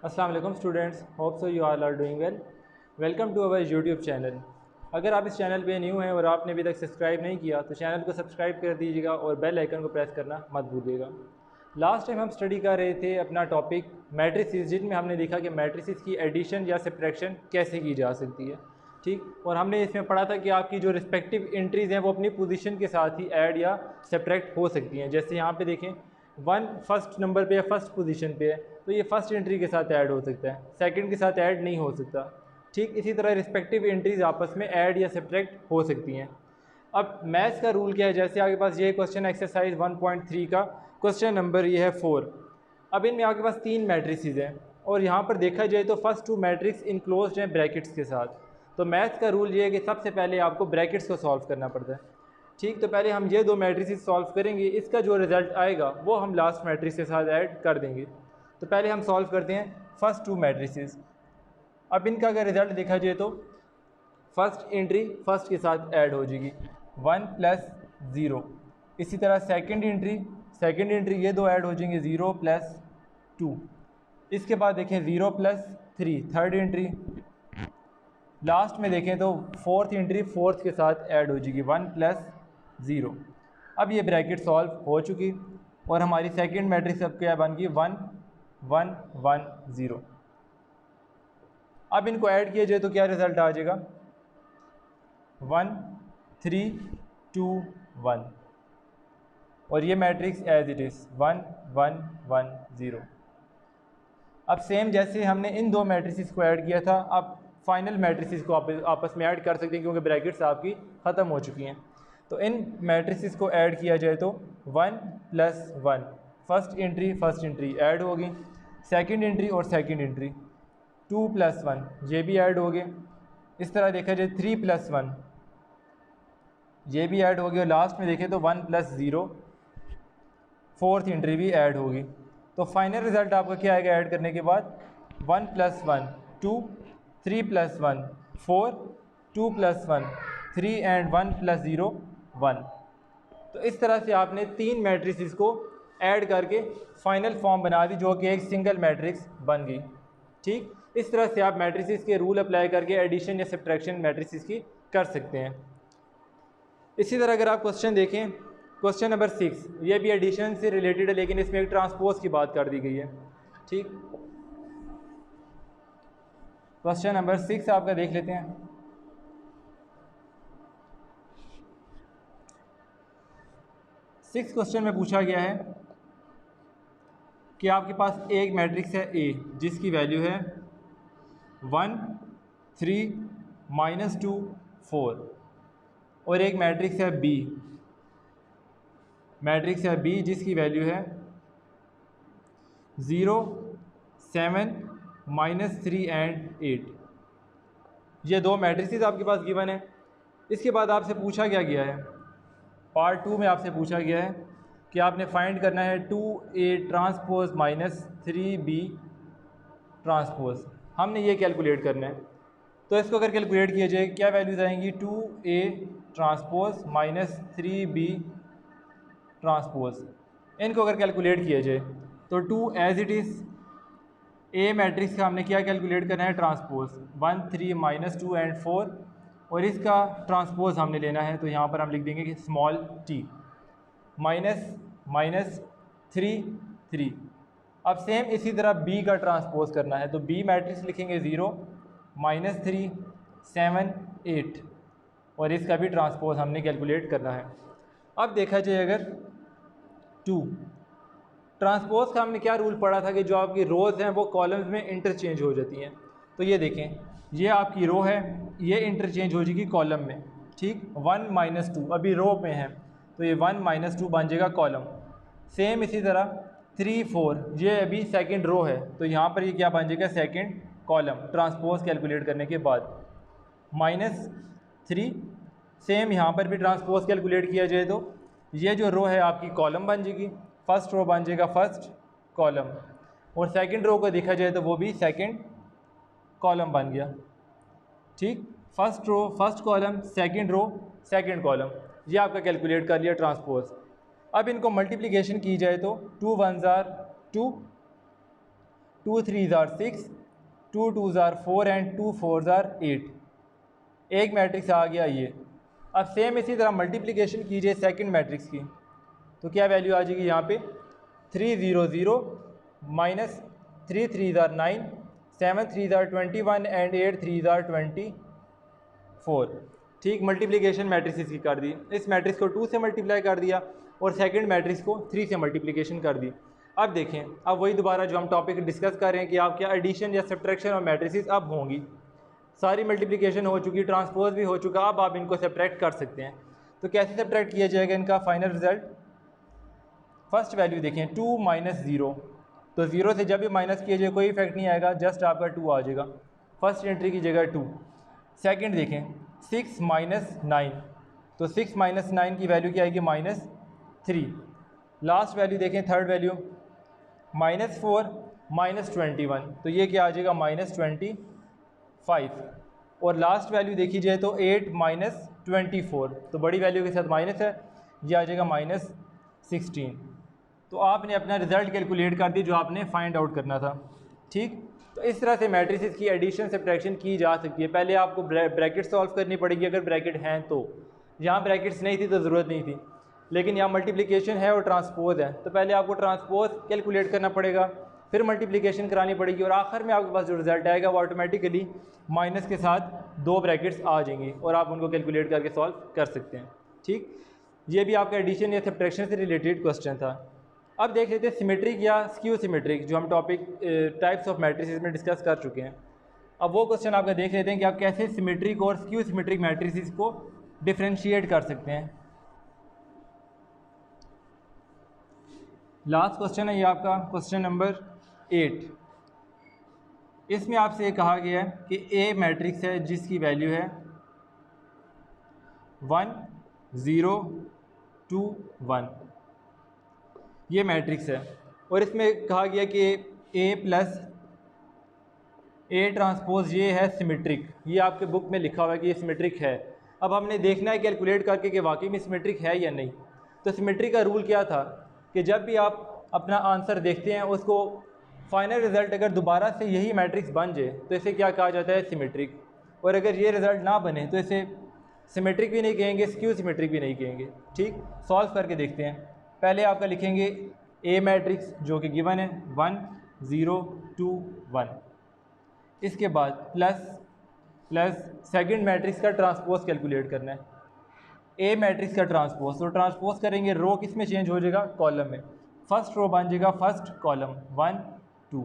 अस्सलाम वालेकुम students, hope so you all are doing well. Welcome to our YouTube channel. अगर आप इस चैनल पे न्यू हैं और आपने अभी तक सब्सक्राइब नहीं किया तो चैनल को सब्सक्राइब कर दीजिएगा और बेल आइकन को प्रेस करना मत भूलिएगा। लास्ट टाइम हम स्टडी कर रहे थे अपना टॉपिक मैट्रिसेस, जिनमें हमने देखा कि मैट्रिसेस की एडिशन या सब्ट्रैक्शन कैसे की जा सकती है। ठीक, और हमने इसमें पढ़ा था कि आपकी जो रिस्पेक्टिव एंट्रीज़ हैं वो अपनी पोजीशन के साथ ही ऐड या सब्ट्रैक्ट हो सकती हैं। जैसे यहाँ पे देखें, वन फर्स्ट नंबर पे या फर्स्ट पोजीशन पे है तो ये फर्स्ट एंट्री के साथ ऐड हो सकता है, सेकंड के साथ ऐड नहीं हो सकता। ठीक इसी तरह रिस्पेक्टिव एंट्रीज आपस में ऐड या सब्ट्रैक्ट हो सकती हैं। अब मैथ्स का रूल क्या है, जैसे आपके पास ये क्वेश्चन एक्सरसाइज 1.3 का क्वेश्चन नंबर ये है 4। अब इनमें आपके पास तीन मैट्रिसेस हैं और यहाँ पर देखा जाए तो फर्स्ट टू मैट्रिक्स इनक्लोज्ड हैं ब्रैकेट्स के साथ। तो मैथ्स का रूल ये है कि सबसे पहले आपको ब्रैकेट्स को सॉल्व करना पड़ता है। ठीक, तो पहले हम ये दो मैट्रिसेस सॉल्व करेंगे, इसका जो रिज़ल्ट आएगा वो हम लास्ट मैट्रिक्स के साथ ऐड कर देंगे। तो पहले हम सॉल्व करते हैं फर्स्ट टू मैट्रिसेस। अब इनका अगर रिज़ल्ट देखा जाए तो फर्स्ट एंट्री फर्स्ट के साथ ऐड हो जाएगी 1 + 0। इसी तरह सेकंड एंट्री ये दो ऐड हो जाएंगे 0 + 2। इसके बाद देखें 0 + 3 थर्ड एंट्री। लास्ट में देखें तो फोर्थ एंट्री फोर्थ के साथ ऐड हो जाएगी 1 + 0। अब ये ब्रैकेट सॉल्व हो चुकी और हमारी सेकंड मैट्रिक्स अब क्या बन गई 1 1 1 0। अब इनको ऐड किया जाए तो क्या रिज़ल्ट आ जाएगा 1 3 2 1 और ये मैट्रिक्स एज इट इज़ 1 1 1 0। अब सेम जैसे हमने इन दो मैट्रिसेस को ऐड किया था, अब फाइनल मैट्रिसेस को आपस में ऐड कर सकते हैं क्योंकि ब्रैकेट्स आपकी ख़त्म हो चुकी हैं। तो इन मैट्रिसेस को ऐड किया जाए तो 1 + 1 फर्स्ट एंट्री ऐड होगी, सेकंड एंट्री और सेकंड एंट्री 2 + 1 ये भी ऐड हो गए। इस तरह देखा जाए 3 + 1 ये भी ऐड हो गया और लास्ट में देखें तो 1 + 0 फोर्थ एंट्री भी ऐड होगी। तो फाइनल रिज़ल्ट आपका क्या आएगा ऐड करने के बाद 1 + 1 2 3 + 1 4 2 + 1 3 एंड 1 + 0 1। तो इस तरह से आपने तीन मैट्रिसेस को ऐड करके फाइनल फॉर्म बना दी जो कि एक सिंगल मैट्रिक्स बन गई। ठीक, इस तरह से आप मैट्रिसेस के रूल अप्लाई करके एडिशन या सब्ट्रैक्शन मैट्रिसेस की कर सकते हैं। इसी तरह अगर आप क्वेश्चन देखें, क्वेश्चन नंबर 6, ये भी एडिशन से रिलेटेड है लेकिन इसमें एक ट्रांसपोज की बात कर दी गई है। ठीक, क्वेश्चन नंबर 6 आपका देख लेते हैं। सिक्स क्वेश्चन में पूछा गया है कि आपके पास एक मैट्रिक्स है ए जिसकी वैल्यू है 1 3 -2 4 और एक मैट्रिक्स है बी जिसकी वैल्यू है 0 7 -3 एंड 8। ये दो मैट्रिसेस आपके पास गिवन है। इसके बाद आपसे पूछा क्या गया है, पार्ट 2 में आपसे पूछा गया है कि आपने फाइंड करना है 2A ट्रांसपोज -3B ट्रांसपोज। हमने ये कैलकुलेट करना है। तो इसको अगर कैलकुलेट किया जाए क्या वैल्यूज़ आएंगी 2A ट्रांसपोज -3B ट्रांसपोज। इनको अगर कैलकुलेट किया जाए तो 2 as it is a matrix का हमने क्या कैलकुलेट करना है ट्रांसपोज 1 3 -2 एंड 4 और इसका ट्रांसपोज हमने लेना है। तो यहाँ पर हम लिख देंगे कि स्मॉल t -3 अब सेम इसी तरह b का ट्रांसपोज करना है तो b मैट्रिक्स लिखेंगे 0 -3 7 8 और इसका भी ट्रांसपोज हमने कैलकुलेट करना है। अब देखा जाए अगर 2 ट्रांसपोज का हमने क्या रूल पढ़ा था कि जो आपकी रोज़ हैं वो कॉलम्स में इंटरचेंज हो जाती हैं। तो ये देखें, ये आपकी रो है, ये इंटरचेंज हो जाएगी कॉलम में। ठीक, 1 -2 अभी रो में है तो ये 1 -2 बन जाएगा कॉलम। सेम इसी तरह 3 4 ये अभी सेकंड रो है तो यहाँ पर ये क्या बन जाएगा सेकंड कॉलम ट्रांसपोज कैलकुलेट करने के बाद। -3 सेम यहाँ पर भी ट्रांसपोज कैलकुलेट किया जाए तो ये जो रो है आपकी कॉलम बन जाएगी, फर्स्ट रो बन जाएगा फर्स्ट कॉलम और सेकंड रो को देखा जाए तो वो भी सेकंड कॉलम बन गया। ठीक, first row first column, second row second column, ये आपका कैलकुलेट कर लिया ट्रांसपोज। अब इनको मल्टीप्लिकेशन की जाए तो 2 1 जार 2 2 3 ज़ार 6, 2 2 ज़ार 4 एंड 2 4 ज़ार 8। एक मैट्रिक्स आ गया ये। अब सेम इसी तरह मल्टीप्लिकेशन कीजिए सेकंड मैट्रिक्स की, तो क्या वैल्यू आ जाएगी यहाँ पे 3 0 0 माइनस 3 3 ज़ार 9, 7 3 ज़ार 21 एंड 8 3 ज़ार 24। ठीक, मल्टीप्लिकेशन मैट्रिक्स इसकी कर दी। इस मैट्रिक्स को 2 से मल्टीप्लाई कर दिया और सेकंड मैट्रिक्स को 3 से मल्टीप्लिकेशन कर दी। अब देखें, अब वही दोबारा जो हम टॉपिक डिस्कस कर रहे हैं कि आप क्या एडिशन या सब्ट्रैक्शन और मैट्रिसेस अब होंगी। सारी मल्टीप्लिकेशन हो चुकी, ट्रांसपोज भी हो चुका, अब आप इनको सब्ट्रैक्ट कर सकते हैं। तो कैसे सब्ट्रैक्ट किया जाएगा इनका फाइनल रिजल्ट? फर्स्ट वैल्यू देखें 2 माइनस 0, तो 0 से जब भी माइनस किया जाए कोई इफेक्ट नहीं आएगा, जस्ट आपका 2 आ जाएगा। फर्स्ट एंट्री की जगह 2। सेकंड देखें 6 माइनस 9, तो 6 माइनस 9 की वैल्यू क्या आएगी -3। लास्ट वैल्यू देखें थर्ड वैल्यू -4 माइनस 21, तो ये क्या आ जाएगा -25। और लास्ट वैल्यू देखी जाए तो 8 माइनस 24, तो बड़ी वैल्यू के साथ माइनस है, ये आ जाएगा -16। तो आपने अपना रिज़ल्ट कैलकुलेट कर दी जो आपने फाइंड आउट करना था। ठीक, तो इस तरह से मैट्रिसेस की एडिशन सब्ट्रैक्शन की जा सकती है। पहले आपको ब्रैकेट सॉल्व करनी पड़ेगी, अगर ब्रैकेट हैं तो। यहाँ ब्रैकेट्स नहीं थी तो ज़रूरत नहीं थी, लेकिन यहाँ मल्टीप्लिकेशन है और ट्रांसपोज है, तो पहले आपको ट्रांसपोज कैलकुलेट करना पड़ेगा, फिर मल्टीप्लिकेशन करानी पड़ेगी, और आखिर में आपके पास जो रिजल्ट आएगा वो ऑटोमेटिकली माइनस के साथ 2 ब्रैकेट्स आ जाएंगी और आप उनको कैलकुलेट करके सॉल्व कर सकते हैं। ठीक, ये भी आपका एडिशन या सब्ट्रैक्शन से रिलेटेड क्वेश्चन था। अब देख लेते हैं सिमेट्रिक या स्क्यू सिमेट्रिक, जो हम टॉपिक टाइप्स ऑफ मैट्रिसेस में डिस्कस कर चुके हैं। अब वो क्वेश्चन आपका देख लेते हैं कि आप कैसे सिमेट्रिक और स्क्यू सिमेट्रिक मैट्रिसेस को डिफ्रेंशिएट कर सकते हैं। लास्ट क्वेश्चन है ये आपका क्वेश्चन नंबर 8। इसमें आपसे ये कहा गया है कि ए मैट्रिक्स है जिसकी वैल्यू है 1 0 2 1, ये मैट्रिक्स है, और इसमें कहा गया कि ए प्लस ए ट्रांसपोज ये है सिमेट्रिक। ये आपके बुक में लिखा हुआ है कि ये सिमेट्रिक है। अब हमने देखना है कैलकुलेट करके कि वाकई में सिमेट्रिक है या नहीं। तो सिमेट्रिक का रूल क्या था कि जब भी आप अपना आंसर देखते हैं उसको फाइनल रिज़ल्ट अगर दोबारा से यही मैट्रिक्स बन जाए तो इसे क्या कहा जाता है, सिमेट्रिक। और अगर ये रिज़ल्ट ना बने तो इसे सिमेट्रिक भी नहीं कहेंगे, स्क्यू सिमेट्रिक भी नहीं कहेंगे। ठीक, सॉल्व करके देखते हैं। पहले आपका लिखेंगे ए मैट्रिक्स जो कि गिवन है 1 0 2 1, इसके बाद प्लस सेकंड मैट्रिक्स का ट्रांसपोज कैलकुलेट करना है। ए मैट्रिक्स का ट्रांसपोज, तो ट्रांसपोज करेंगे, रो किस में चेंज हो जाएगा, कॉलम में। फर्स्ट रो बन जाएगा फर्स्ट कॉलम 1 2,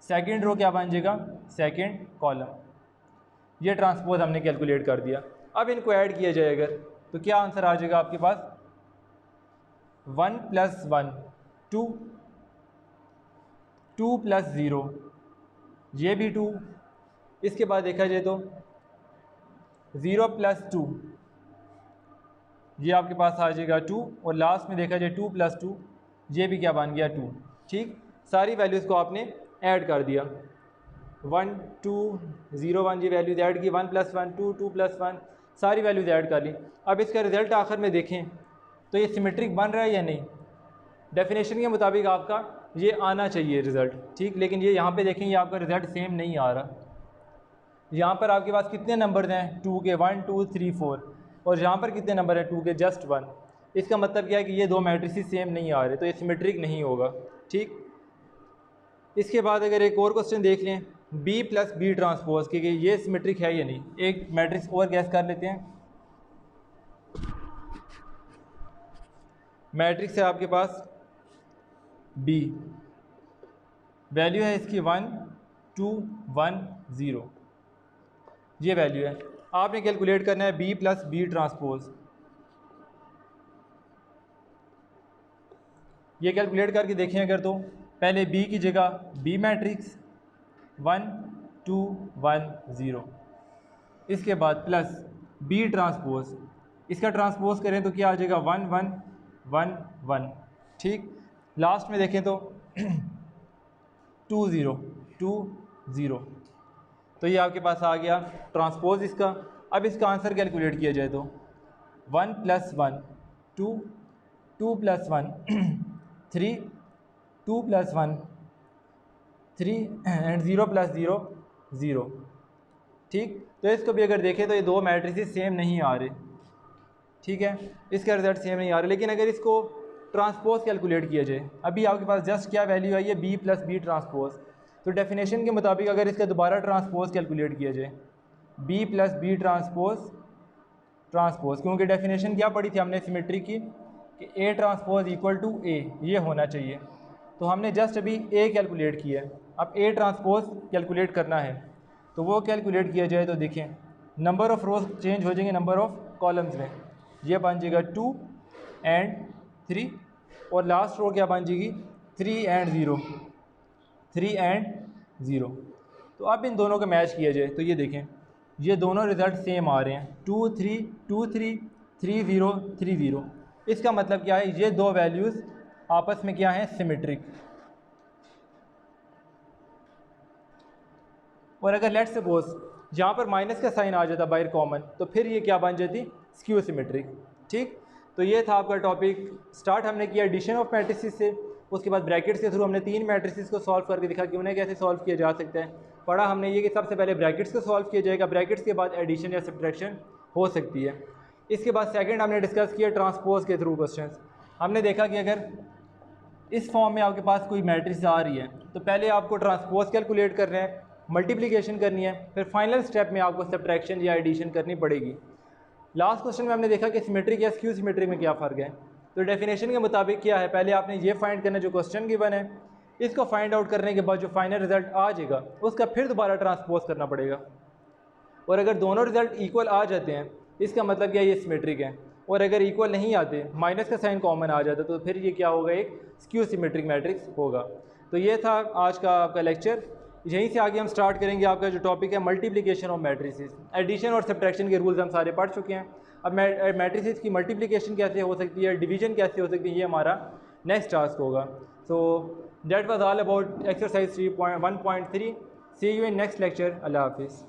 सेकंड रो क्या बन जाएगा, सेकंड कॉलम। ये ट्रांसपोज हमने कैलकुलेट कर दिया। अब इनको ऐड किया जाए अगर, तो क्या आंसर आ जाएगा आपके पास 1 + 1 2, 2 + 0 ये भी 2, इसके बाद देखा जाए तो 0 + 2 ये आपके पास आ जाएगा 2, और लास्ट में देखा जाए 2 + 2 ये भी क्या बन गया 2। ठीक, सारी वैल्यूज़ को आपने ऐड कर दिया, 1 2 0 1 ये वैल्यूज़ ऐड की, 1 + 1 2 2 + 1 सारी वैल्यूज़ ऐड कर ली। अब इसका रिज़ल्ट आखिर में देखें तो ये सिमेट्रिक बन रहा है या नहीं। डेफिनेशन के मुताबिक आपका ये आना चाहिए रिज़ल्ट। ठीक, लेकिन ये यहाँ पे देखें ये आपका रिज़ल्ट सेम नहीं आ रहा। यहाँ पर आपके पास कितने नंबर हैं 2 के, 1 2 3 4, और यहाँ पर कितने नंबर हैं 2 के, जस्ट 1। इसका मतलब क्या है कि ये दो मैट्रिसेस सेम नहीं आ रहे, तो ये सिमेट्रिक नहीं होगा। ठीक, इसके बाद अगर एक और क्वेश्चन देख लें B + B ट्रांसपोज कि ये सिमेट्रिक है या नहीं। एक मैट्रिक्स और गैस कर लेते हैं। मैट्रिक्स है आपके पास B, वैल्यू है इसकी 1 2 1 0, ये वैल्यू है। आपने कैलकुलेट करना है B + B ट्रांसपोज। ये कैलकुलेट करके देखें अगर, तो पहले B की जगह B मैट्रिक्स 1 2 1 0, इसके बाद प्लस B ट्रांसपोज, इसका ट्रांसपोज करें तो क्या आ जाएगा 1 1 1 1। ठीक, लास्ट में देखें तो 2 0 2 0, तो ये आपके पास आ गया ट्रांसपोज इसका। अब इसका आंसर कैलकुलेट किया जाए तो 1 + 1 2 2 + 1 3 2 + 1 3 एंड 0 प्लस 0 0। ठीक, तो इसको भी अगर देखें तो ये दो मैट्रिसेस सेम नहीं आ रहे, ठीक है, इसका रिजल्ट सेम नहीं आ रहा। लेकिन अगर इसको ट्रांसपोज कैलकुलेट किया जाए, अभी आपके पास जस्ट क्या वैल्यू आई है, बी प्लस बी ट्रांसपोज, तो डेफिनेशन के मुताबिक अगर इसका दोबारा ट्रांसपोज कैलकुलेट किया जाए, बी प्लस बी ट्रांसपोज क्योंकि डेफिनेशन क्या पढ़ी थी हमने सिमेट्री की कि ए ट्रांसपोज इक्वल टू ए, ये होना चाहिए। तो हमने जस्ट अभी ए कैलकुलेट किया है, अब ए ट्रांसपोज कैलकुलेट करना है, तो वो कैलकुलेट किया जाए तो देखें नंबर ऑफ़ रोज चेंज हो जाएंगे नंबर ऑफ़ कॉलम्स में, ये बन जाएगा 2 एंड 3 और लास्ट रो क्या बन जाएगी 3 एंड 0। तो अब इन दोनों का मैच किया जाए तो ये देखें ये दोनों रिज़ल्ट सेम आ रहे हैं, 2 3 2 3 3 0 3 0। इसका मतलब क्या है, ये दो वैल्यूज़ आपस में क्या हैं, सिमेट्रिक। और अगर लेट्स सपोज यहाँ पर माइनस का साइन आ जाता बाहर कॉमन, तो फिर ये क्या बन जाती, स्क्यू सिमेट्रिक। ठीक, तो ये था आपका टॉपिक। स्टार्ट हमने किया एडिशन ऑफ मैट्रिसेस से, उसके बाद ब्रैकेट्स के थ्रू हमने 3 मैट्रिसेस को सॉल्व करके दिखा कि उन्हें कैसे सॉल्व किया जा सकता है। पढ़ा हमने ये कि सबसे पहले ब्रैकेट्स को सॉल्व किया जाएगा, ब्रैकेट्स के बाद एडिशन या सब्ट्रैक्शन हो सकती है। इसके बाद सेकंड हमने डिस्कस किया ट्रांसपोज के थ्रू क्वेश्चंस। हमने देखा कि अगर इस फॉर्म में आपके पास कोई मैट्रिक्स आ रही है तो पहले आपको ट्रांसपोज कैलकुलेट करना है, मल्टीप्लिकेशन करनी है, फिर फाइनल स्टेप में आपको सब्ट्रैक्शन या एडिशन करनी पड़ेगी। लास्ट क्वेश्चन में हमने देखा कि सिमेट्रिक या स्क्यू सिमेट्रिक में क्या फ़र्क है। तो डेफिनेशन के मुताबिक क्या है, पहले आपने ये फाइंड करना जो क्वेश्चन गिवन है, इसको फाइंड आउट करने के बाद जो फाइनल रिजल्ट आ जाएगा उसका फिर दोबारा ट्रांसपोज करना पड़ेगा। और अगर दोनों रिजल्ट इक्वल आ जाते हैं इसका मतलब क्या, ये सिमेट्रिक है। और अगर इक्वल नहीं आते, माइनस का साइन कॉमन आ जाता, तो फिर ये क्या होगा, एक स्क्यू सिमेट्रिक मैट्रिक्स होगा। तो ये था आज का आपका लेक्चर। यहीं से आगे हम स्टार्ट करेंगे आपका जो टॉपिक है मल्टीप्लिकेशन ऑफ मैट्रिसेस। एडिशन और सब्ट्रैक्शन के रूल्स हम सारे पढ़ चुके हैं। अब मैट्रिसेस की मल्टीप्लिकेशन कैसे हो सकती है, डिवीजन कैसे हो सकती है, ये हमारा नेक्स्ट टास्क होगा। So that was all about exercise 3.1.3। See you in next lecture. अल्लाह हाफिज़।